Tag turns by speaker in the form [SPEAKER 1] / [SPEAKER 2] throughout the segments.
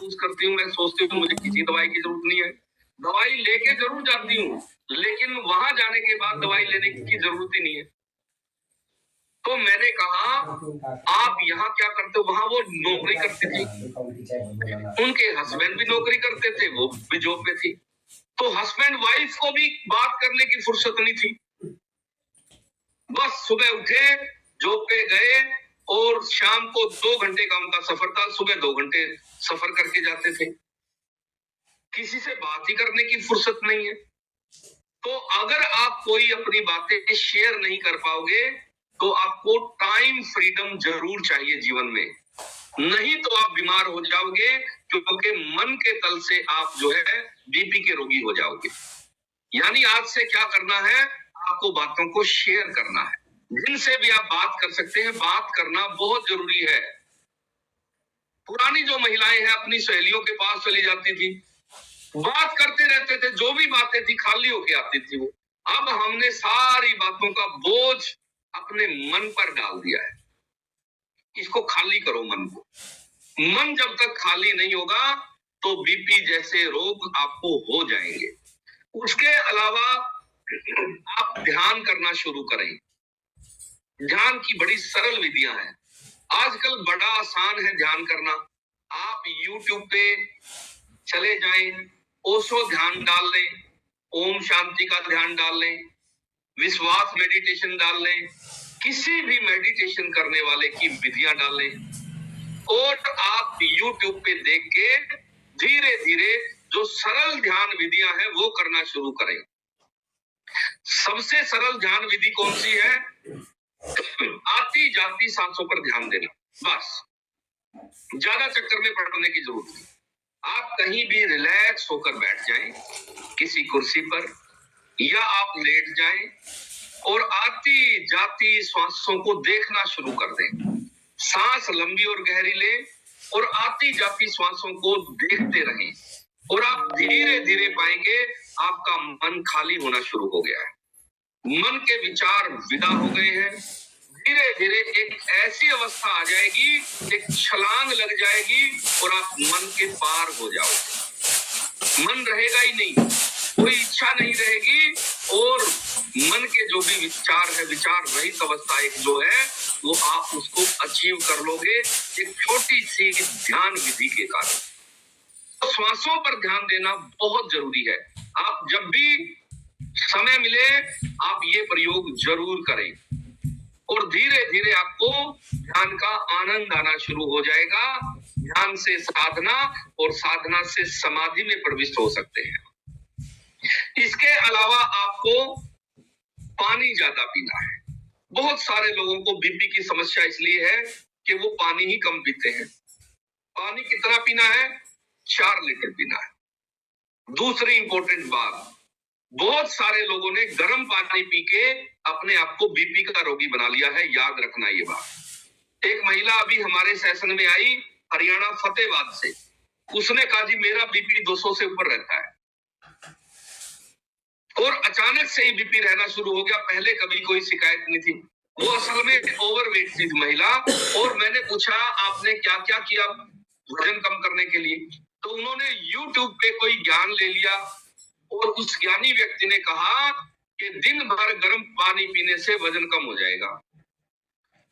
[SPEAKER 1] महसूस करती हूँ, मैं सोचती हूँ मुझे किसी दवाई की जरूरत नहीं है, दवाई लेके जरूर जाती हूँ, लेकिन वहां जाने के बाद दवाई लेने की जरूरत ही नहीं है। तो मैंने कहा आप यहाँ क्या करते हो? वहां वो नौकरी करती थी, उनके हस्बैंड भी नौकरी करते थे, वो भी जॉब पे थी, तो हस्बैंड वाइफ को भी बात करने की फुर्सत नहीं थी। बस सुबह उठे, जॉब पे गए और शाम को 2 घंटे का उनका सफर था, सुबह 2 घंटे सफर करके जाते थे। किसी से बात ही करने की फुर्सत नहीं है। तो अगर आप कोई अपनी बातें शेयर नहीं कर पाओगे तो आपको टाइम फ्रीडम जरूर चाहिए जीवन में, नहीं तो आप बीमार हो जाओगे, क्योंकि मन के तल से आप जो है बीपी के रोगी हो जाओगे। यानी आज से क्या करना है, आपको बातों को शेयर करना है, जिनसे भी आप बात कर सकते हैं, बात करना बहुत जरूरी है। पुरानी जो महिलाएं हैं अपनी सहेलियों के पास चली जाती थी, बात करते रहते थे, जो भी बातें थी खाली होके आती थी वो। अब हमने सारी बातों का बोझ अपने मन पर डाल दिया है, इसको खाली करो मन को। मन जब तक खाली नहीं होगा तो बीपी जैसे रोग आपको हो जाएंगे। उसके अलावा आप ध्यान करना शुरू करें। ध्यान की बड़ी सरल विधियां हैं, आजकल बड़ा आसान है ध्यान करना। आप YouTube पे चले जाएं, ओशो ध्यान डाल लें, ओम शांति का ध्यान डाल लें, विश्वास मेडिटेशन डाल लें, किसी भी मेडिटेशन करने वाले की विधियां डाल लें और आप YouTube पे देख के धीरे धीरे जो सरल ध्यान विधियां हैं वो करना शुरू करें। सबसे सरल ध्यान विधि कौन सी है? आती जाती सांसों पर ध्यान देना, बस। ज्यादा चक्कर में पड़ने की जरूरत नहीं। आप कहीं भी रिलैक्स होकर बैठ जाएं, किसी कुर्सी पर, या आप लेट जाएं और आती जाती श्वासों को देखना शुरू कर दें। सांस लंबी और गहरी लें और आती जाती श्वासों को देखते रहें और आप धीरे धीरे पाएंगे आपका मन खाली होना शुरू हो गया है, मन के विचार विदा हो गए हैं। धीरे धीरे एक ऐसी अवस्था आ जाएगी, एक छलांग लग जाएगी और आप मन के पार हो जाओगे। मन रहेगा ही नहीं, कोई इच्छा नहीं रहेगी और मन के जो भी विचार है, विचार रहित अवस्था एक जो है वो आप उसको अचीव कर लोगे एक छोटी सी ध्यान विधि के कारण। तो श्वासों पर ध्यान देना बहुत जरूरी है। आप जब भी समय मिले आप ये प्रयोग जरूर करें और धीरे धीरे आपको ध्यान का आनंद आना शुरू हो जाएगा। ध्यान से साधना और साधना से समाधि में प्रविष्ट हो सकते हैं। इसके अलावा आपको पानी ज्यादा पीना है। बहुत सारे लोगों को बीपी की समस्या इसलिए है कि वो पानी ही कम पीते हैं। पानी कितना पीना है? 4 लीटर पीना है। दूसरी इंपॉर्टेंट बात, बहुत सारे लोगों ने गर्म पानी पी के अपने आप को बीपी का रोगी बना लिया है, याद रखना ये बात। एक महिला अभी हमारे सेशन में आई हरियाणा फतेहाबाद से, उसने कहा जी मेरा बीपी 200 से ऊपर रहता है और अचानक से ही बीपी रहना शुरू हो गया, पहले कभी कोई शिकायत नहीं थी। वो असल में ओवरवेट थी महिला और मैंने पूछा आपने क्या क्या किया वजन कम करने के लिए, तो उन्होंने YouTube पे कोई ज्ञान ले लिया और उस ज्ञानी व्यक्ति ने कहा कि दिन भर गर्म पानी पीने से वजन कम हो जाएगा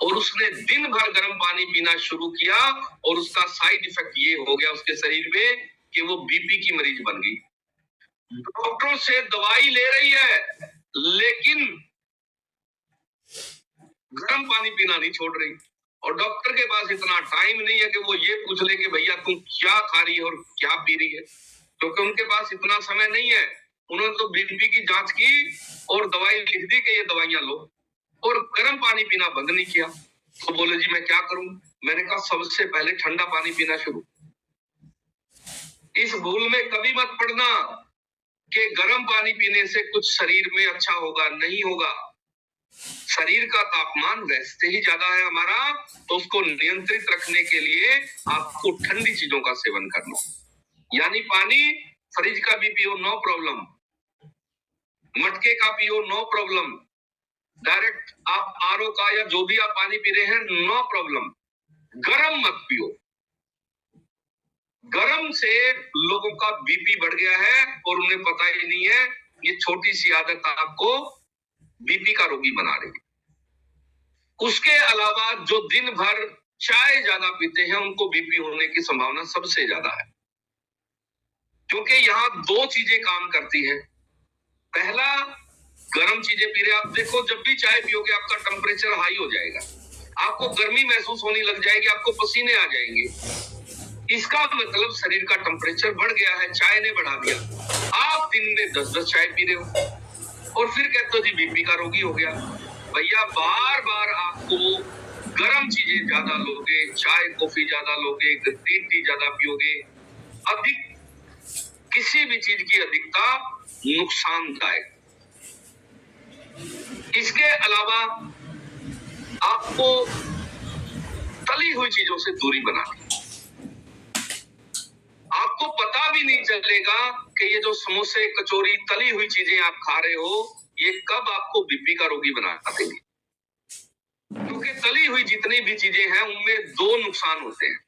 [SPEAKER 1] और उसने दिन भर गर्म पानी पीना शुरू किया और उसका साइड इफेक्ट ये हो गया उसके शरीर में कि वो बीपी की मरीज बन गई। डॉक्टरों से दवाई ले रही है लेकिन गर्म पानी पीना नहीं छोड़ रही और डॉक्टर के पास इतना टाइम नहीं है कि वो ये पूछ ले कि भैया तुम क्या खा रही है और क्या पी रही है, क्योंकि उनके पास इतना समय नहीं है। उन्होंने तो बीपी की जांच की और दवाई लिख दी कि ये दवाइयां लो और गर्म पानी पीना बंद नहीं किया। तो बोले जी मैं क्या करूं? मैंने कहा सबसे पहले ठंडा पानी पीना शुरू। इस भूल में कभी मत पड़ना कि गर्म पानी पीने से कुछ शरीर में अच्छा होगा, नहीं होगा। शरीर का तापमान वैसे ही ज्यादा है हमारा, तो उसको नियंत्रित रखने के लिए आपको ठंडी चीजों का सेवन करना, यानी पानी फ्रिज का भी पियो नो प्रॉब्लम, मटके का पियो नो प्रॉब्लम, डायरेक्ट आप आरओ का या जो भी आप पानी पी रहे हैं नो प्रॉब्लम, गर्म मत पियो। गरम से लोगों का बीपी बढ़ गया है और उन्हें पता ही नहीं है। ये छोटी सी आदत आपको बीपी का रोगी बना रही है। उसके अलावा जो दिन भर चाय ज्यादा पीते हैं उनको बीपी होने की संभावना सबसे ज्यादा है, क्योंकि यहाँ दो चीजें काम करती है। पहला, गर्म चीजें पी रहे आप, देखो जब भी चाय पियोगे आपका टेम्परेचर हाई हो जाएगा, आपको गर्मी महसूस होने लग जाएगी, आपको पसीने आ जाएंगे। इसका मतलब शरीर का टेम्परेचर बढ़ गया है, चाय ने बढ़ा दिया। आप दिन में 10-10 चाय पी रहे हो और फिर कहते हो जी बीपी का रोगी हो गया। भैया बार बार आपको गर्म चीजें ज्यादा लोगे, चाय कॉफी ज्यादा लोगे, ग्रीन टी ज्यादा पियोगे, अधिक किसी भी चीज की अधिकता नुकसानदायक। इसके अलावा आपको तली हुई चीजों से दूरी बनानी, आपको पता भी नहीं चलेगा कि ये जो समोसे कचौरी तली हुई चीजें आप खा रहे हो ये कब आपको बीपी का रोगी बना देंगे। क्योंकि तली हुई जितनी भी चीजें हैं उनमें दो नुकसान होते हैं।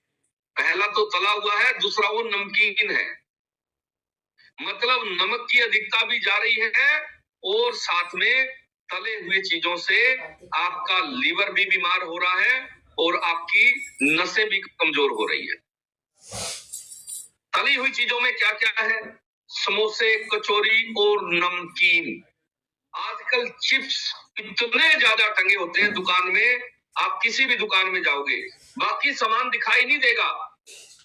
[SPEAKER 1] पहला तो तला हुआ है, दूसरा वो नमकीन है, मतलब नमक की अधिकता भी जा रही है और साथ में तले हुए चीजों से आपका लीवर भी बीमार हो रहा है और आपकी नसें भी कमजोर हो रही है। तली हुई चीजों में क्या क्या है? समोसे, कचौरी और नमकीन। आजकल चिप्स इतने ज्यादा टंगे होते हैं दुकान में, आप किसी भी दुकान में जाओगे बाकी सामान दिखाई नहीं देगा,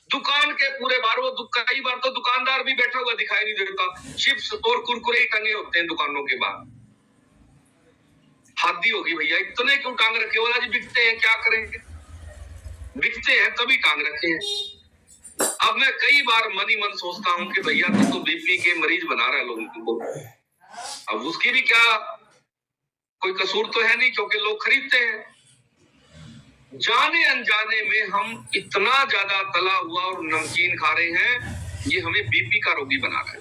[SPEAKER 1] दुकान के पूरे बार वो कई बार तो दुकानदार भी बैठा हुआ दिखाई नहीं देता, चिप्स और कुरकुरे ही टंगे होते हैं दुकानों के बाहर। हद होगी भैया, इतने क्यों टांग रखे? बोला जी बिकते हैं, क्या करेंगे, बिकते हैं तभी टांग रखे हैं। अब मैं कई बार मन ही मन सोचता हूँ कि भैया तो बीपी के मरीज बना रहा है लोगों को, अब उसकी भी क्या कोई कसूर तो है नहीं, क्योंकि लोग खरीदते हैं। जाने अनजाने में हम इतना ज्यादा तला हुआ और नमकीन खा रहे हैं, ये हमें बीपी का रोगी बना रहा है।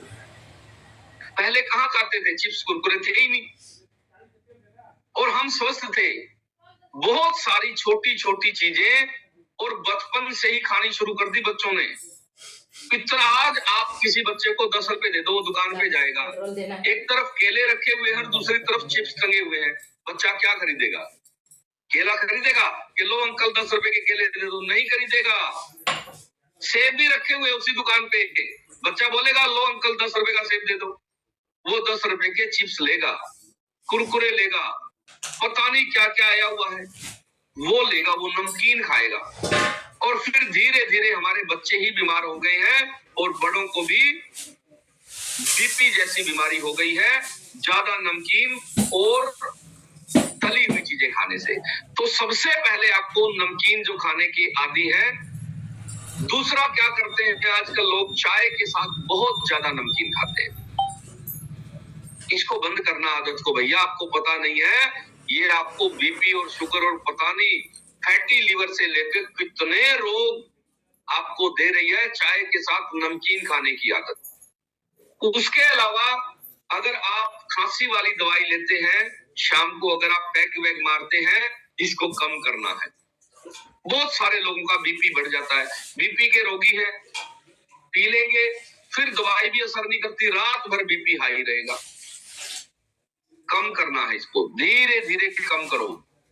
[SPEAKER 1] पहले कहाँ खाते थे? चिप्स कुरकुरे थे ही नहीं और हम स्वस्थ थे। बहुत सारी छोटी छोटी चीजें और बचपन से ही खानी शुरू कर दी बच्चों ने। इतना आज आप किसी बच्चे को 10 रुपए दे दो, वो दुकान पे जाएगा, एक तरफ केले रखे हुए हैं, दूसरी तरफ चिप्स टंगे हुए हैं, बच्चा क्या खरीदेगा? केला खरीदेगा कि लो अंकल 10 रुपए के केले दे दो? नहीं खरीदेगा। सेब भी रखे हुए उसी दुकान पे, बच्चा बोलेगा लो अंकल 10 रुपए का सेब दे दो? वो 10 रुपए के चिप्स लेगा, कुरकुरे लेगा, पता नहीं क्या क्या आया हुआ है वो लेगा, वो नमकीन खाएगा। और फिर धीरे धीरे हमारे बच्चे ही बीमार हो गए हैं और बड़ों को भी बीपी जैसी बीमारी हो गई है, ज्यादा नमकीन और तली हुई चीजें खाने से। तो सबसे पहले आपको नमकीन जो खाने की आदी है, दूसरा क्या करते हैं कि आजकल लोग चाय के साथ बहुत ज्यादा नमकीन खाते हैं। इसको बंद करना आदत को भैया, आपको पता नहीं है ये आपको बीपी और शुगर और पता नहीं फैटी लिवर से लेकर कितने रोग आपको दे रही है चाय के साथ नमकीन खाने की आदत। उसके अलावा अगर आप खांसी वाली दवाई लेते हैं शाम को, अगर आप पैक वैग मारते हैं, इसको कम करना है। बहुत सारे लोगों का बीपी बढ़ जाता है, बीपी के रोगी है, पी लेंगे फिर दवाई भी असर नहीं करती, रात भर बीपी हाई रहेगा। कम करना है इसको, धीरे धीरे कम करो,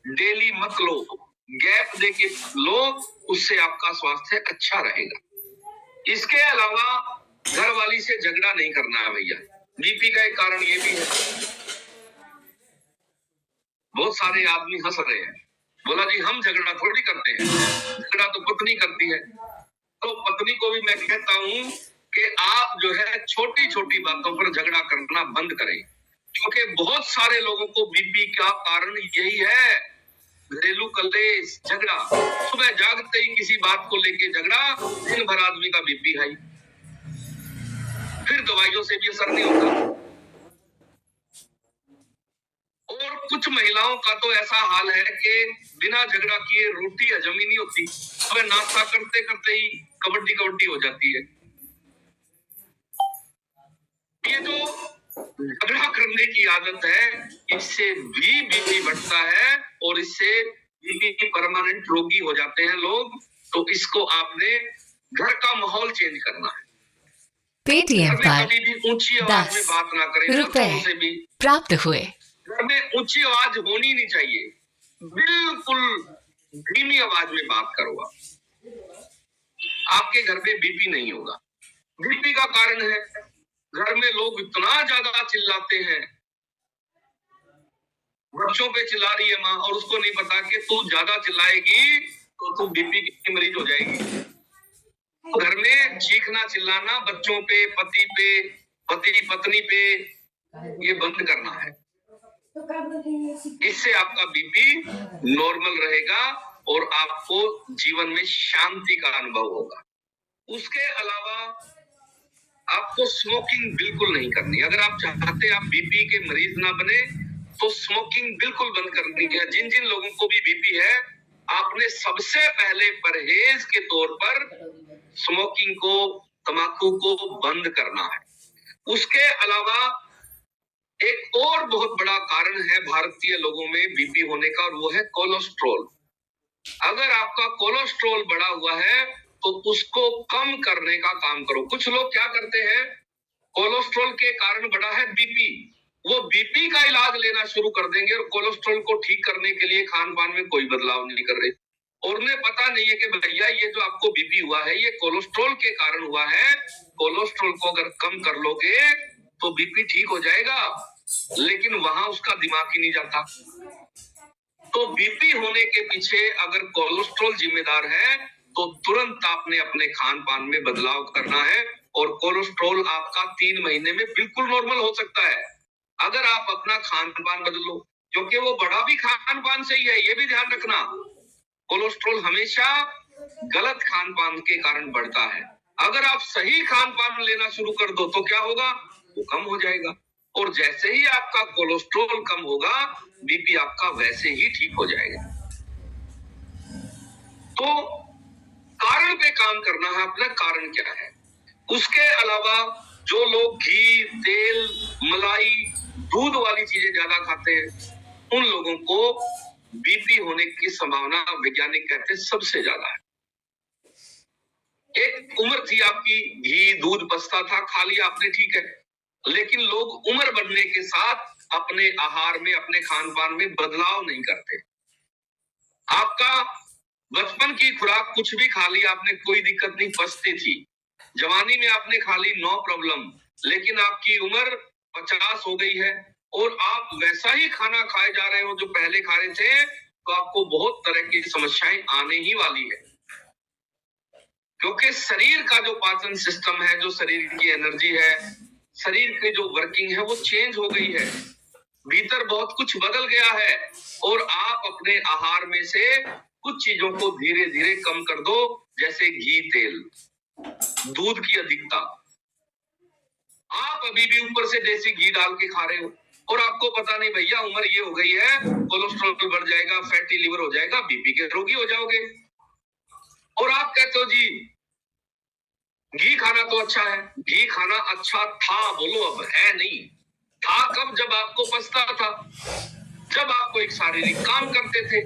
[SPEAKER 1] डेली मत लो, गैप देके लो, उससे आपका स्वास्थ्य अच्छा रहेगा। इसके अलावा घर वाली से झगड़ा नहीं करना है भैया, बीपी का एक कारण ये भी है। बहुत सारे आदमी हंस रहे हैं, बोला जी हम झगड़ा थोड़ी करते हैं, झगड़ा तो पत्नी करती है। तो पत्नी को भी मैं कहता हूं कि आप जो है छोटी छोटी बातों पर झगड़ा करना बंद करें, क्योंकि बहुत सारे लोगों को बीपी का कारण यही है, घरेलू कलेश, झगड़ा। सुबह जागते ही किसी बात को लेके झगड़ा, दिन भर आदमी का बीपी हाई, फिर दवाइयों से भी असर नहीं होता। और कुछ महिलाओं का तो ऐसा हाल है कि बिना झगड़ा किए रोटी हजम ही नहीं होती, सुबह नाश्ता करते करते ही कबड्डी कबड्डी हो जाती है। ये जो झगड़ा करने की आदत है, इससे भी बीपी बढ़ता है और इससे बीपी की परमानेंट रोगी हो जाते हैं लोग। तो इसको आपने घर का माहौल चेंज करना है।
[SPEAKER 2] पेटीएम
[SPEAKER 1] घर में
[SPEAKER 2] पर
[SPEAKER 1] कभी भी ऊंची आवाज में
[SPEAKER 2] 10
[SPEAKER 1] बात ना करें,
[SPEAKER 2] रुपए
[SPEAKER 1] बच्चों से भी।
[SPEAKER 2] प्राप्त हुए।
[SPEAKER 1] घर में ऊंची आवाज होनी नहीं चाहिए, बिल्कुल धीमी आवाज में बात करो आपके घर में बीपी नहीं होगा। बीपी का कारण है घर में लोग इतना ज्यादा चिल्लाते हैं, बच्चों पे चिल्ला रही है माँ और उसको नहीं पता कि तू ज्यादा चिल्लाएगी तो तू बीपी की मरीज हो जाएगी। घर में चीखना चिल्लाना बच्चों पे, पति पत्नी पे, ये बंद करना है। इससे आपका बीपी नॉर्मल रहेगा और आपको जीवन में शांति का अनुभव होगा। उसके अलावा आपको स्मोकिंग बिल्कुल नहीं करनी। अगर आप चाहते आप बीपी के मरीज ना बने तो स्मोकिंग बिल्कुल बंद करनी है। जिन जिन लोगों को भी बीपी है, आपने सबसे पहले परहेज के तौर पर स्मोकिंग को, तंबाकू को बंद करना है। उसके अलावा एक और बहुत बड़ा कारण है भारतीय लोगों में बीपी होने का, और वो है कोलेस्ट्रॉल। अगर आपका कोलेस्ट्रॉल बढ़ा हुआ है तो उसको कम करने का काम करो। कुछ लोग क्या करते हैं, कोलेस्ट्रॉल के कारण बढ़ा है बीपी, वो बीपी का इलाज लेना शुरू कर देंगे और कोलेस्ट्रॉल को ठीक करने के लिए खान पान में कोई बदलाव नहीं कर रहे, और उन्हें पता नहीं है कि भैया ये जो आपको बीपी हुआ है ये कोलेस्ट्रॉल के कारण हुआ है। कोलेस्ट्रॉल को अगर कम कर लोगे तो बीपी ठीक हो जाएगा, लेकिन वहां उसका दिमाग ही नहीं जाता। तो बीपी होने के पीछे अगर कोलेस्ट्रॉल जिम्मेदार है तो तुरंत आपने अपने खान पान में बदलाव करना है, और कोलेस्ट्रॉल आपका 3 महीने में बिल्कुल नॉर्मल हो सकता है अगर आप अपना खान पान बदलो, क्योंकि वो बड़ा भी खान पान से ही है, ये भी ध्यान रखना। कोलेस्ट्रॉल हमेशा गलत खान पान के कारण बढ़ता है। अगर आप सही खान पान लेना शुरू कर दो तो क्या होगा, वो कम हो जाएगा, और जैसे ही आपका कोलेस्ट्रॉल कम होगा बीपी आपका वैसे ही ठीक हो जाएगा। तो कारण पे काम करना है अपना, कारण क्या है। उसके अलावा जो लोग घी, तेल, मलाई, दूध वाली चीजें ज्यादा खाते हैं उन लोगों को बीपी होने की संभावना वैज्ञानिक कहते हैं सबसे ज्यादा है। एक उम्र थी आपकी, घी दूध बचता था, खा लिया आपने, ठीक है, लेकिन लोग उम्र बढ़ने के साथ अपने आहार में, अपने खान पान में बदलाव नहीं करते। आपका बचपन की खुराक कुछ भी खा लिया आपने, कोई दिक्कत नहीं, पचती थी। जवानी में आपने खा ली, नो प्रॉब्लम, लेकिन आपकी उम्र 50 हो गई है और आप वैसा ही खाना खाए जा रहे हो जो पहले खा रहे थे, तो आपको बहुत तरह की समस्याएं आने ही वाली है। क्योंकि शरीर का जो पाचन सिस्टम है, जो शरीर की एनर्जी है, शरीर की जो वर्किंग है, वो चेंज हो गई है, भीतर बहुत कुछ बदल गया है, और आप अपने आहार में से कुछ चीजों को धीरे धीरे कम कर दो, जैसे घी, तेल, दूध की अधिकता। आप अभी भी ऊपर से देसी घी डाल के खा रहे हो और आपको पता नहीं भैया उम्र ये हो गई है, कोलेस्ट्रॉल बढ़ जाएगा, फैटी लिवर हो जाएगा, बीपी के रोगी हो जाओगे। और आप कहते हो जी घी खाना तो अच्छा है। घी खाना अच्छा था, बोलो, अब है नहीं। था कब, जब आपको पछता था, जब आप कोई शारीरिक काम करते थे।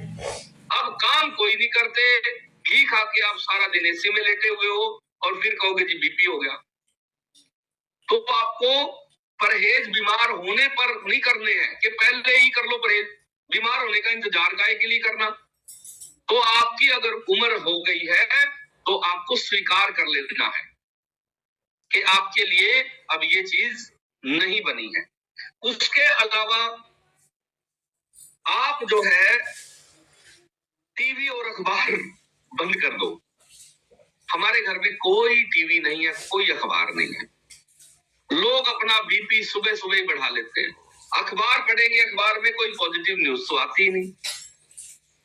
[SPEAKER 1] अब काम कोई नहीं करते, घी खा के आप सारा दिन एसी में लेटे हुए हो और फिर कहोगे जी बीपी हो गया। तो आपको परहेज बीमार होने पर नहीं करने हैं कि पहले ही कर लो परहेज, बीमार होने का इंतजार काहे के लिए करना। तो आपकी अगर उम्र हो गई है तो आपको स्वीकार कर लेना है कि आपके लिए अब ये चीज नहीं बनी है। उसके अलावा आप जो है टीवी और अखबार बंद कर दो। हमारे घर में कोई टीवी नहीं है, कोई अखबार नहीं है। लोग अपना बीपी सुबह सुबह ही बढ़ा लेते हैं। अखबार पढ़ेंगे, अखबार में कोई पॉजिटिव न्यूज तो आती ही नहीं।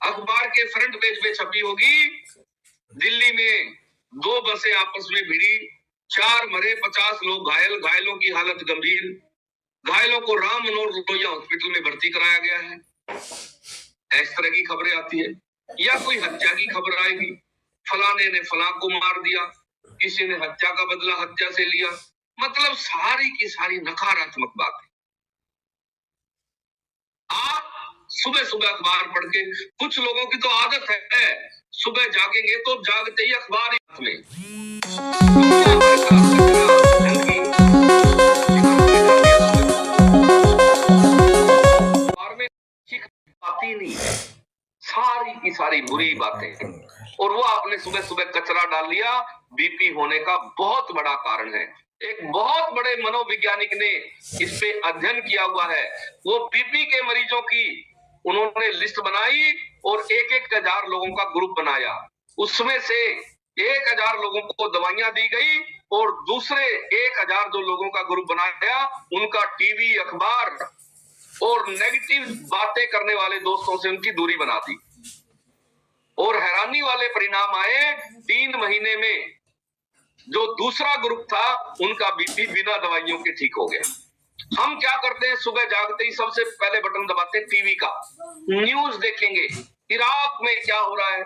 [SPEAKER 1] अखबार के फ्रंट पेज पे छपी होगी, दिल्ली में 2 बसें आपस में भिड़ी, 4 मरे, 50 लोग घायल, घायलों की हालत गंभीर, घायलों को राम मनोहर लोहिया हॉस्पिटल में भर्ती कराया गया है। इस तरह की खबरें आती है, या कोई हत्या की खबर आएगी, फलाने ने फला को मार दिया, किसी ने हत्या का बदला हत्या से लिया, मतलब सारी की सारी नकारात्मक बात है। आप सुबह सुबह अखबार पढ़ के, कुछ लोगों की तो आदत है सुबह जागेंगे तो जागते ही अखबार हाथ में, आती नहीं, सारी की सारी बुरी बातें, और वो आपने सुबह सुबह कचरा डाल लिया, बीपी होने का बहुत बड़ा कारण है। एक बहुत बड़े मनोवैज्ञानिक ने इस पे अध्ययन किया हुआ है। वो बीपी के मरीजों की उन्होंने लिस्ट बनाई और 1,000 लोगों का ग्रुप बनाया। उसमें से 1,000 लोगों को दवाइयां दी गई और दूसरे 1,000 जो लोगों का ग्रुप बनाया उनका टीवी, अखबार और नेगेटिव बातें करने वाले दोस्तों से उनकी दूरी बना दी। और हैरानी वाले परिणाम आए, 3 महीने में जो दूसरा ग्रुप था उनका बीपी बिना दवाइयों के ठीक हो गया। हम क्या करते हैं, सुबह जागते ही सबसे पहले बटन दबाते हैं टीवी का, न्यूज देखेंगे, इराक में क्या हो रहा है,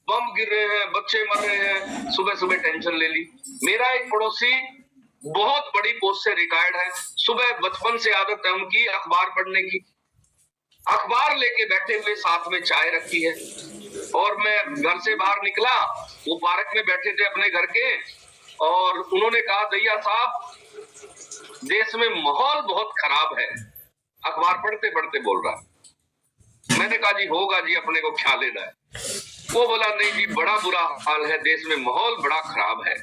[SPEAKER 1] बम गिर रहे हैं, बच्चे मर रहे हैं, सुबह सुबह टेंशन ले ली। मेरा एक पड़ोसी बहुत बड़ी पोस्ट से रिटायर्ड है, सुबह बचपन से आदत है उनकी अखबार पढ़ने की, अखबार लेके बैठे हुए, साथ में चाय रखी है। और मैं घर से बाहर निकला, वो पार्क में बैठे थे अपने घर के, और उन्होंने कहा दैया साहब देश में माहौल बहुत खराब है, अखबार पढ़ते पढ़ते बोल रहा। मैंने कहा जी होगा जी, अपने को क्या लेना है। वो बोला नहीं जी बड़ा बुरा हाल है, देश में माहौल बड़ा खराब है।